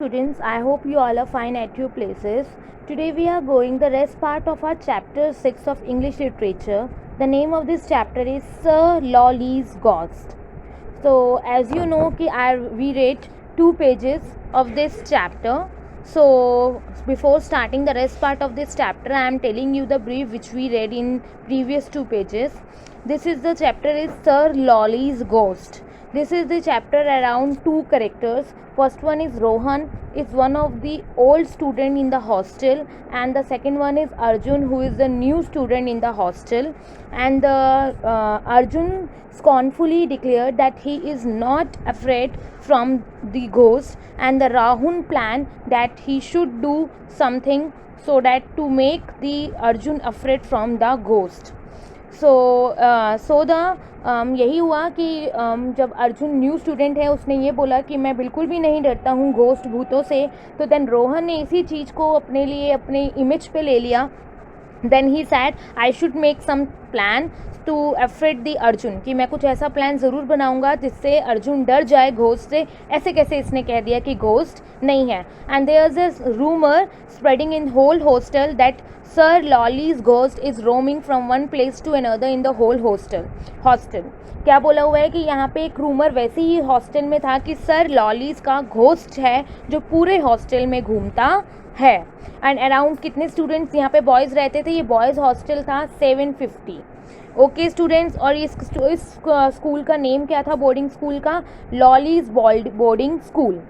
Students, I hope you all are fine at your places. Today we are going the rest part of our chapter 6 of English literature. The name of this chapter is Sir Lolly's Ghost. So as you know we read 2 pages of this chapter. So before starting the rest part of this chapter, I am telling you the brief which we read in previous 2 pages. This is the chapter is Sir Lolly's Ghost. This is the chapter around 2 characters. First one is Rohan, is one of the old student in the hostel, and the second one is Arjun, who is the new student in the hostel. And the Arjun scornfully declared that he is not afraid from the ghost, and the Rahul planned that he should do something so that to make the Arjun afraid from the ghost. यही हुआ कि जब Arjun new student है उसने ये बोला कि मैं बिल्कुल भी नहीं डरता हूँ घोस्ट भूतों से, तो देन रोहन ने इसी चीज़ को अपने लिए अपने इमेज पे ले लिया. Then he said I should make some plan to afraid the Arjun, कि मैं कुछ ऐसा प्लान ज़रूर बनाऊंगा जिससे अर्जुन डर जाए घोस्ट से. ऐसे कैसे इसने कह दिया कि घोस्ट नहीं है. And there is this rumour spreading in whole hostel that Sir Lolly's ghost is roaming from one place to another in the whole hostel. क्या बोला हुआ है कि यहाँ पे एक रूमर वैसे ही हॉस्टल में था कि सर लॉलीज का घोस्ट है जो पूरे हॉस्टल में घूमता है. एंड अराउंड कितने स्टूडेंट्स यहाँ पे बॉयज़ रहते थे? ये बॉयज़ हॉस्टल था 750. ओके स्टूडेंट्स, और इस स्कूल का नेम क्या था बोर्डिंग स्कूल का? Lollies boarding school.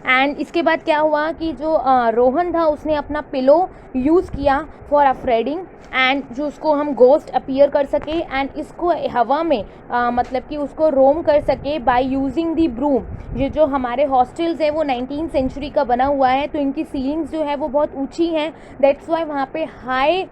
एंड इसके बाद क्या हुआ कि जो रोहन था उसने अपना पिलो यूज़ किया फॉर अफ्रेडिंग, एंड जो उसको हम घोस्ट अपीयर कर सके एंड इसको हवा में मतलब कि उसको रोम कर सके बाय यूजिंग दी ब्रूम. ये जो हमारे हॉस्टल्स है वो 19th सेंचुरी का बना हुआ है, तो इनकी सीलिंग्स जो है वो बहुत ऊंची हैं. दैट्स वाई वहाँ पे हाई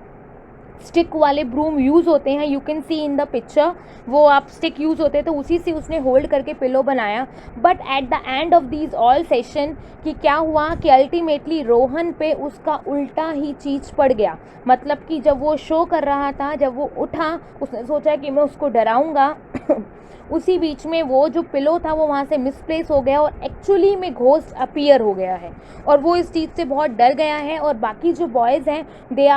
स्टिक वाले ब्रूम यूज़ होते हैं. You can see in the picture, वो आप स्टिक यूज़ होते हैं, तो उसी से उसने होल्ड करके पिलो बनाया. But at the end of these all session कि क्या हुआ कि अल्टीमेटली रोहन पे उसका उल्टा ही चीज़ पड़ गया. मतलब कि जब वो शो कर रहा था, जब वो उठा, उसने सोचा कि मैं उसको डराऊंगा उसी बीच में वो जो पिलो था वो वहाँ से मिसप्लेस हो गया और एक्चुअली में घोस्ट अपीयर हो गया है. और वो इस चीज़ से बहुत डर गया है. और बाकी जो बॉयज़ हैं they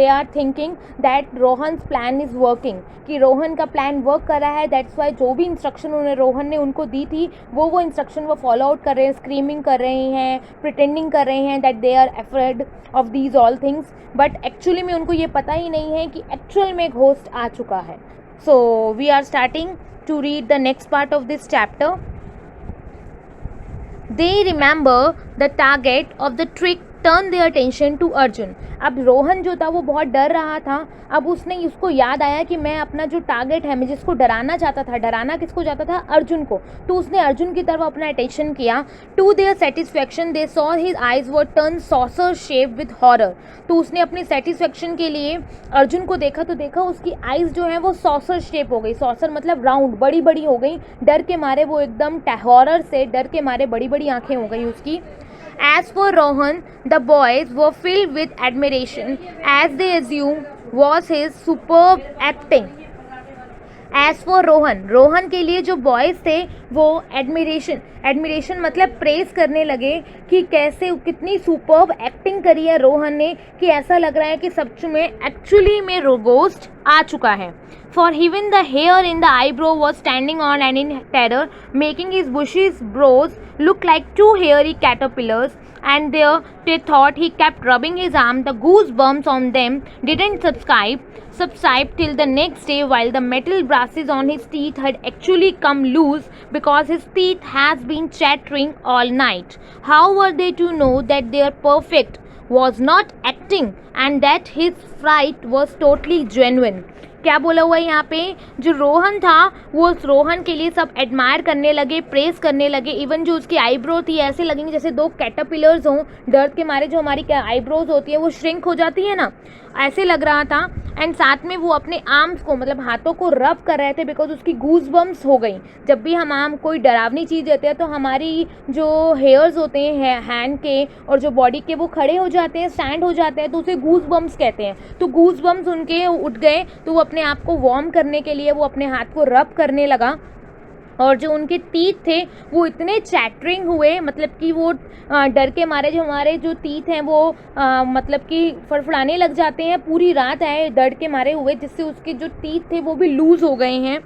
are thinking that Rohan's plan is working, कि रोहन का प्लान वर्क कर रहा है. दैट्स वाई जो भी इंस्ट्रक्शन रोहन ने उनको दी थी वो इंस्ट्रक्शन वो फॉलो आउट कर रहे हैं, स्क्रीमिंग कर रहे हैं, प्रिटेंडिंग कर रहे हैं that they are afraid of these all things. But actually में उनको ये पता ही नहीं है कि एक्चुअल में घोस्ट आ चुका है. So we are starting to read the next part of this chapter. They remember the target of the trick turn their attention to Arjun. अब रोहन जो था वो बहुत डर रहा था. अब उसने उसको याद आया कि मैं अपना जो टारगेट है, मैं जिसको डराना चाहता था, डराना किसको चाहता था? अर्जुन को. तो उसने अर्जुन की तरफ अपना अटेंशन किया. To their satisfaction they saw his eyes were turn saucer shape with horror. तो उसने अपनी सेटिस्फैक्शन के लिए अर्जुन को देखा, तो देखा उसकी आइज़ जो है वो सॉसर शेप हो गई. सॉसर मतलब राउंड, बड़ी बड़ी हो गई. डर के मारे वो एकदम हॉरर से डर के मारे बड़ी बड़ी आंखें हो गई उसकी. As for Rohan, the boys were filled with admiration as they assumed was his superb acting. As for Rohan के लिए जो बॉयज़ थे वो एडमिरेशन मतलब प्रेज करने लगे कि कैसे कितनी सुपर्ब एक्टिंग करी है रोहन ने, कि ऐसा लग रहा है कि सच में एक्चुअली में घोस्ट आ चुका है. For even the hair in the eyebrow was standing on and in terror, making his bushy brows look like 2 hairy caterpillars. And there they thought he kept rubbing his arm. The goosebumps on them didn't subside till the next day, while the metal brasses on his teeth had actually come loose because his teeth has been chattering all night. How were they to know that their perfect was not acting and that his fright was totally genuine? क्या बोला हुआ है यहाँ पे? जो रोहन था वो उस रोहन के लिए सब एडमायर करने लगे, प्रेस करने लगे. इवन जो उसकी आईब्रो थी ऐसे लगेंगे जैसे 2 कैटरपिलर्स हों. डर के मारे जो हमारी आईब्रोज होती है वो श्रिंक हो जाती है ना, ऐसे लग रहा था. एंड साथ में वो अपने आर्म्स को मतलब हाथों को रब कर रहे थे बिकॉज उसकी गूज बम्स हो गई. जब भी हम कोई डरावनी चीज़ देते हैं तो हमारी जो हेयर्स होते हैं हैंड के और जो बॉडी के वो खड़े हो जाते हैं, स्टैंड हो जाते हैं, तो उसे गूज बम्स कहते हैं. तो गूज बम्स उनके उठ गए, तो वो अपने आप को वार्म करने के लिए वो अपने हाथ को रब करने लगा. और जो उनके टीथ थे वो इतने चैटरिंग हुए, मतलब कि वो डर के मारे जो हमारे जो टीथ हैं वो मतलब कि फड़फड़ाने लग जाते हैं, पूरी रात आए डर के मारे हुए, जिससे उसके जो टीथ थे वो भी लूज़ हो गए हैं।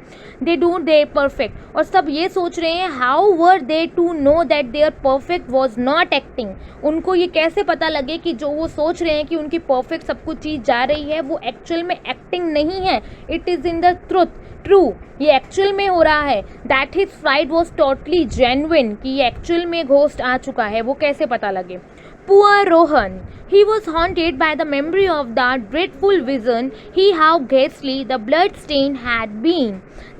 दे परफेक्ट, और सब ये सोच रहे हैं how were they to know that their perfect was not acting. उनको ये कैसे पता लगे कि जो वो सोच रहे हैं कि उनकी परफेक्ट सब कुछ चीज़ जा रही है वो एक्चुअल में एक्टिंग नहीं है, it is in the true, ये एक्चुअल में हो रहा है। That his flight was totally genuine, कि ये एक्चुअल में घोस्ट आ चुका है, वो कैसे पता लगे। Poor Rohan, he was haunted by the memory of that dreadful vision, how ghastly the blood stain had been,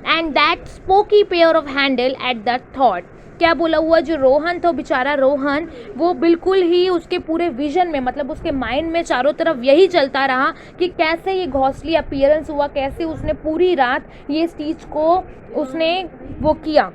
and that spooky pair of handle at the thought। क्या बोला हुआ, जो रोहन था बेचारा रोहन, वो बिल्कुल ही उसके पूरे विजन में, मतलब उसके माइंड में चारों तरफ यही चलता रहा कि कैसे ये घोस्टली अपीयरेंस हुआ, कैसे उसने पूरी रात ये चीज़ को उसने वो किया।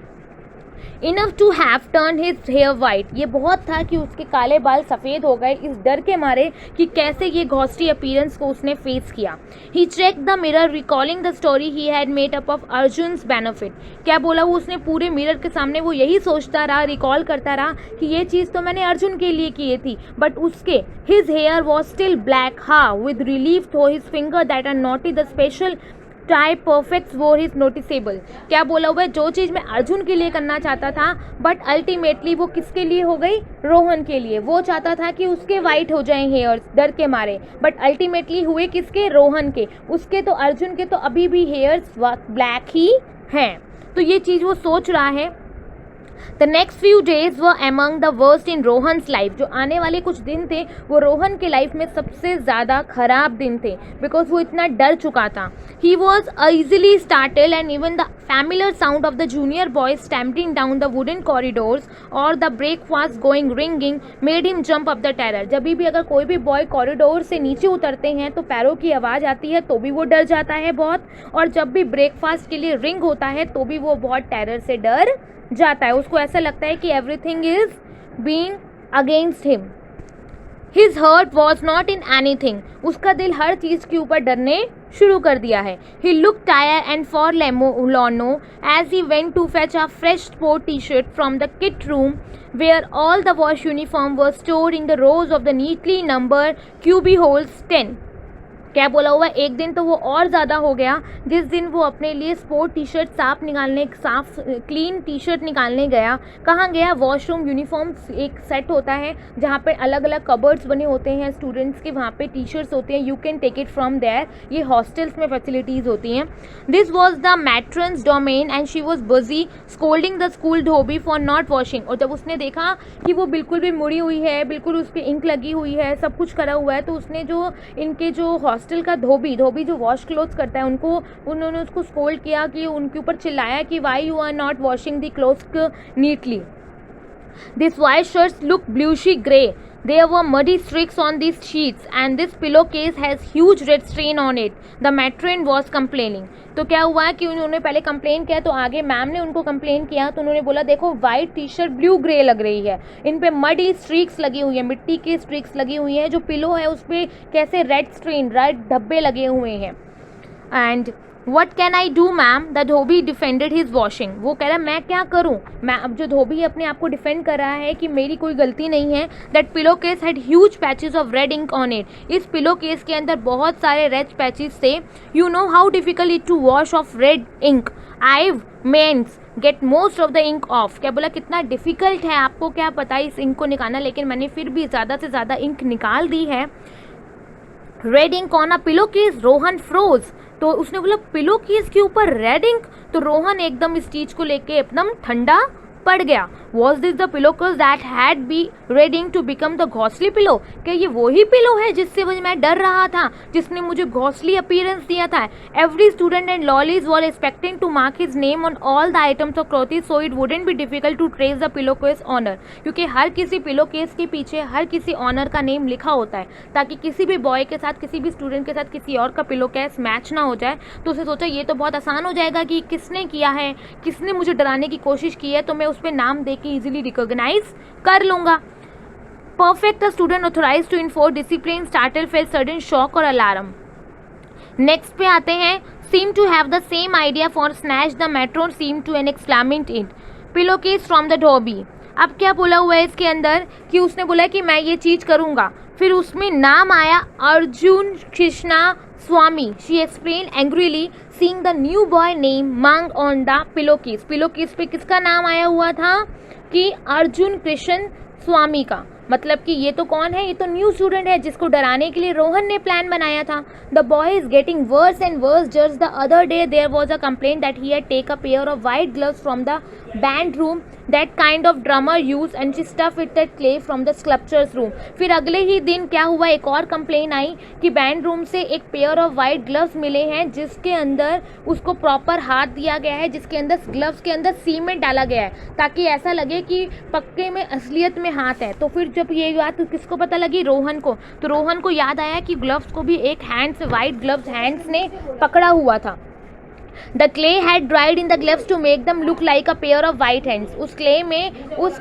Enough to have turn his hair white, ये बहुत था कि उसके काले बाल सफ़ेद हो गए इस डर के मारे कि कैसे ये घोस्टी अपीयरेंस को उसने फेस किया। He check the mirror recalling the story he had made up of Arjun's benefit. क्या बोला वो, उसने पूरे मिरर के सामने वो यही सोचता रहा, रिकॉल करता रहा कि ये चीज़ तो मैंने अर्जुन के लिए की थी, बट उसके his hair was still black, ha with relief though his finger that are naughty the special type perfect वो इज नोटिसेबल। क्या बोला हुआ है, जो चीज़ मैं अर्जुन के लिए करना चाहता था बट अल्टीमेटली वो किसके लिए हो गई, रोहन के लिए। वो चाहता था कि उसके वाइट हो जाएं हेयर्स डर के मारे, बट अल्टीमेटली हुए किसके, रोहन के। उसके तो अर्जुन के तो अभी भी हेयर्स ब्लैक ही हैं। तो ये चीज़ वो सोच रहा है। The next few days were among the worst in Rohan's life। जो आने वाले कुछ दिन थे वो रोहन के लाइफ में सबसे ज़्यादा खराब दिन थे, बिकॉज वो इतना डर चुका था। He was easily startled and even the familiar sound of the junior boys stamping down the wooden corridors or the breakfast going ringing made him jump up the terror। जब भी अगर कोई भी बॉय कॉरिडोर से नीचे उतरते हैं तो पैरों की आवाज़ आती है तो भी वो डर जाता है बहुत, और जब भी ब्रेकफास्ट के लिए रिंग होता है तो भी वो बहुत टेरर से डर जाता है। उसको ऐसा लगता है कि everything is being against him. His heart was not in anything, उसका दिल हर चीज़ के ऊपर डरने शुरू कर दिया है। He look tired and forlorn as he went to fetch a fresh sport T shirt from the kit room where all the wash uniform were stored in the rows of the neatly number cubby holes 10। क्या बोला हुआ, एक दिन तो वो और ज़्यादा हो गया जिस दिन वो अपने लिए स्पोर्ट टी शर्ट साफ क्लीन टी शर्ट निकालने गया। कहाँ गया, वॉशरूम यूनिफॉर्म एक सेट होता है जहाँ पे अलग अलग कबर्ड्स बने होते हैं स्टूडेंट्स के, वहाँ पे टी शर्ट्स होते हैं, you can take it from there. ये हॉस्टल्स में फैसिलिटीज़ होती हैं। This was the matron's domain and she was busy scolding the school dhobi for not washing. और जब उसने देखा कि वो बिल्कुल भी मुड़ी हुई है, बिल्कुल उस पर इंक लगी हुई है, सब कुछ करा हुआ है, तो उसने जो इनके जो हॉस्टल का धोबी जो वॉश क्लोथ्स करता है उन्होंने उसको स्कोल्ड किया, कि उनके ऊपर चिल्लाया कि why you are not washing the clothes neatly. This white shirts look bluish grey, there were muddy streaks on these sheets and this pillowcase has huge red stain on it, the matron was complaining। तो क्या हुआ कि उन्होंने पहले complain किया तो आगे ma'am ने उनको कंप्लेन किया, तो उन्होंने बोला देखो white T shirt blue grey लग रही है, इन पे मडी स्ट्रीक्स लगी हुई है, मिट्टी की स्ट्रीक्स लगी हुई है, जो पिलो है उस पर कैसे रेड स्ट्रेन रेड धब्बे लगे हुए हैं। And what can I do ma'am, the Dhobi defended his washing. वो कह रहा है मैं क्या करूँ, मैं अब जो धोबी अपने आप को डिफेंड कर रहा है कि मेरी कोई गलती नहीं है। That pillow case had huge patches of red ink on it, इस पिलो केस के अंदर बहुत सारे रेड पैचेस थे। You know how difficult it to wash off red ink, I means get most of the ink off. क्या बोला कितना difficult है, आपको क्या पता इस इंक को निकालना, लेकिन मैंने फिर भी ज़्यादा से ज़्यादा इंक निकाल दी है। Red ink on a pillow case, Rohan froze. तो उसने बोला पिलो केस के ऊपर रेड इंक, तो रोहन एकदम इस चीज़ को लेके एकदम ठंडा पड़ गया। Was this the pillow case that had be reading to become the ghostly pillow, क्या ये वही पिलो है जिससे मैं डर रहा था, जिसने मुझे घोस्टली अपीयरेंस दिया था। Every student and Lolly's were expecting to mark his name on all the items of clothes so it wouldn't be difficult to trace the pillow case owner, क्योंकि हर किसी पिलो केस के पीछे हर किसी honour का name लिखा होता है, ताकि किसी भी बॉय के साथ किसी भी स्टूडेंट के साथ किसी और का पिलो केस मैच ना हो जाए। तो उसे सोचा ये तो बहुत आसान हो जाएगा कि किसने किया है, किसने मुझे डराने की कोशिश की है, तो मैं उस पर नाम दे के इजीली रिकॉग्नाइज कर लूंगा। Perfect student authorise to enforce discipline startle fell sudden shock और अलार्म। नेक्स्ट पे आते हैं seemed to have the same idea for snatch the matron seemed to an exclaiming it pillowcase from the Dobby. अब क्या बोला हुआ है इसके अंदर कि उसने बोला कि मैं ये चीज़ करूँगा, फिर उसमें नाम आया Arjun Krishna Swami. She explain angrily seeing the new boy name मंग ऑन द पिलोकेस. पिलोकेस पे किसका नाम आया हुआ था कि अर्जुन कृष्ण स्वामी का. मतलब कि ये तो कौन है, ये तो न्यू स्टूडेंट है जिसको डराने के लिए रोहन ने प्लान बनाया था. The boy is getting worse and worse. Just the other day there was a complaint that he had take a pair of white gloves from the band room that kind of drummer use and she stuff it that clay from the sculptures room. फिर अगले ही दिन क्या हुआ, एक और complain आई कि band room से एक पेयर ऑफ वाइट ग्लव्स मिले हैं जिसके अंदर उसको प्रॉपर हाथ दिया गया है, जिसके अंदर ग्लव्स के अंदर सीमेंट डाला गया है ताकि ऐसा लगे कि पक्के में असलियत में हाथ है. तो फिर जब ये बात किसको पता लगी, रोहन को. तो रोहन को याद आया कि ग्लव्स को भी एक हैंड से वाइट ग्लव्स हैंड्स ने पकड़ा हुआ था. The clay had dried in the gloves to make them look like a pair of white hands. उस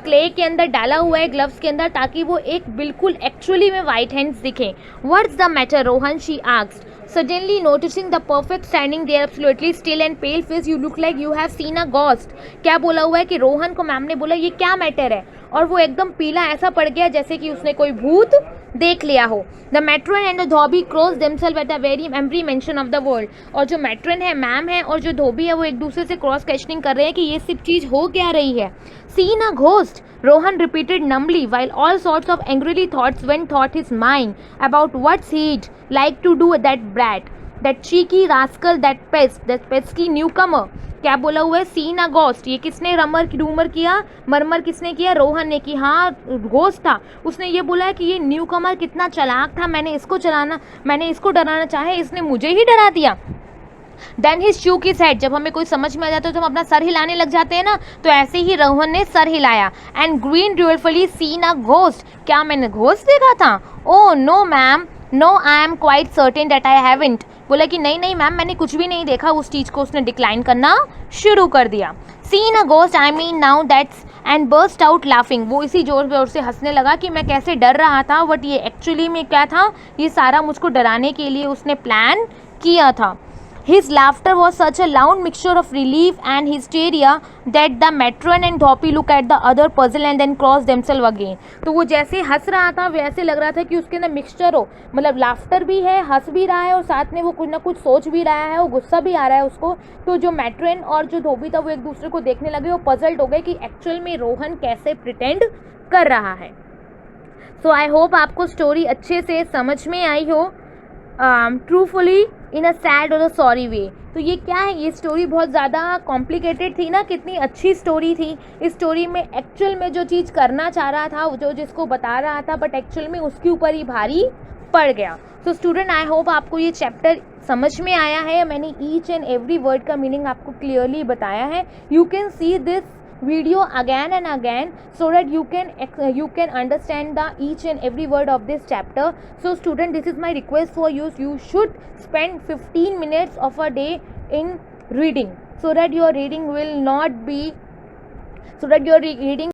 क्ले के अंदर डाला हुआ है ग्लव्स के अंदर ताकि वो एक बिल्कुल एक्चुअली में वाइट हैंड्स दिखे. What's the matter Rohan, she asked. Suddenly noticing the perfect standing there absolutely still and pale face, you look like you have seen a ghost. क्या बोला हुआ है कि रोहन को मैम ने बोला ये क्या मैटर है, और वो एकदम पीला ऐसा पड़ गया जैसे कि उसने कोई भूत देख लिया हो. The matron and the dhobi cross themselves at the very every mention of the world. और जो मैट्रन है, मैम है, और जो धोबी है वो एक दूसरे से क्रॉस क्वेश्चनिंग कर रहे हैं कि ये सब चीज़ हो क्या रही है. Scene a ghost, Rohan repeated numbly while all sorts of angrily thoughts went through his mind about what he'd like to do with that brat, that cheeky rascal, that pesky newcomer. क्या बोला हुआ है, scene a ghost. ये किसने rumour किया, मरमर किसने किया, रोहन ने. कि हाँ घोस्ट था. उसने ये बोला है कि ये न्यू कमर कितना चालाक था, मैंने इसको डराना चाहे, इसने मुझे ही डरा दिया. Then he shook his head. जब हमें कोई समझ में आ जाता है तो हम अपना सर हिलाने लग जाते हैं ना, तो ऐसे ही रोहन ने सर हिलाया. And green doubtfully seen a ghost. क्या मैंने घोस्ट देखा था? Oh no ma'am, no I am quite certain that I haven't. बोला कि नहीं मैम, मैंने कुछ भी नहीं देखा. उस चीज़ को उसने डिक्लाइन करना शुरू कर दिया. Scene a ghost, I mean now that's, and burst out laughing. वो इसी जोर से हंसने लगा कि मैं कैसे डर रहा था, बट ये एक्चुअली में क्या था, ये सारा मुझको डराने के लिए उसने प्लान किया था. His laughter was such a loud mixture of relief and hysteria that the matron and Dhoppy looked at the other puzzle and then crossed themselves again. तो वो जैसे हंस रहा था वैसे लग रहा था कि उसके अंदर मिक्सचर हो, मतलब लाफ्टर भी है, हंस भी रहा है, और साथ में वो कुछ ना कुछ सोच भी रहा है, और गुस्सा भी आ रहा है उसको. तो जो मैट्रन और जो धोबी था वो एक दूसरे को देखने लगे, वो पजल्ड हो गए कि एक्चुअल में रोहन कैसे प्रिटेंड कर रहा है. सो आई होप आपको स्टोरी अच्छे से समझ में आई हो. ट्रूफुली इन अ सैड और अ सॉरी वे. तो ये क्या है, ये स्टोरी बहुत ज़्यादा कॉम्प्लिकेटेड थी ना, कितनी अच्छी स्टोरी थी. इस स्टोरी में एक्चुअल में जो चीज़ करना चाह रहा था, जो जिसको बता रहा था, बट एक्चुअल में उसके ऊपर ही भारी पड़ गया. सो स्टूडेंट, आई होप आपको ये चैप्टर समझ में आया है. मैंने ईच एंड एवरी वर्ड का मीनिंग आपको क्लियरली बताया है. You can see this video again and again so that you can understand the each and every word of this chapter. So student, this is my request for you. You should spend 15 minutes of a day in reading so that your reading